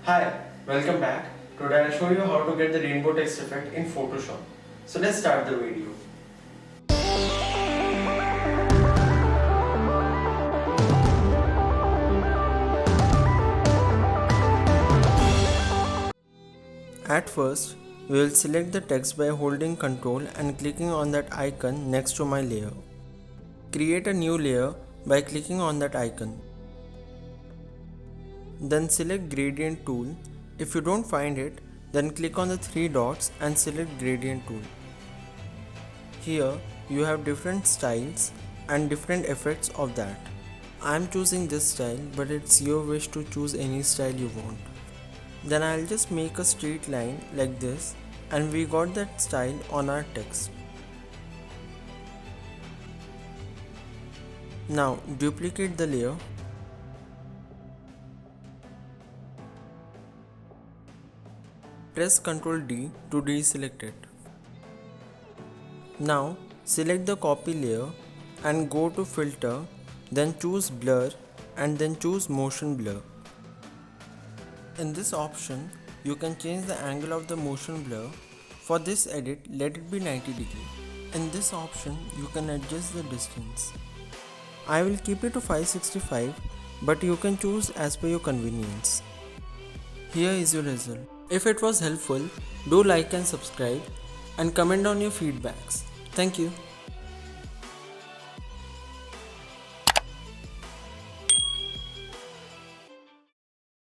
Hi, welcome back. Today I'll show you how to get the rainbow text effect in Photoshop. So let's start the video. At first, we will select the text by holding Ctrl and clicking on that icon next to my layer. Create a new layer by clicking on that icon. Then select Gradient tool. If you don't find it, then click on the three dots and select Gradient tool. Here you have different styles and different effects of that. I am choosing this style, but it's your wish to choose any style you want. Then I'll just make a straight line like this, and we got that style on our text. Now duplicate the layer. Press Ctrl D to deselect it. Now select the copy layer and go to filter, then choose blur and then choose motion blur. In this option, you can change the angle of the motion blur. For this edit, let it be 90 degree. In this option, you can adjust the distance. I will keep it to 565, but you can choose as per your convenience. Here is your result. If it was helpful, do like and subscribe and comment on your feedbacks. Thank you.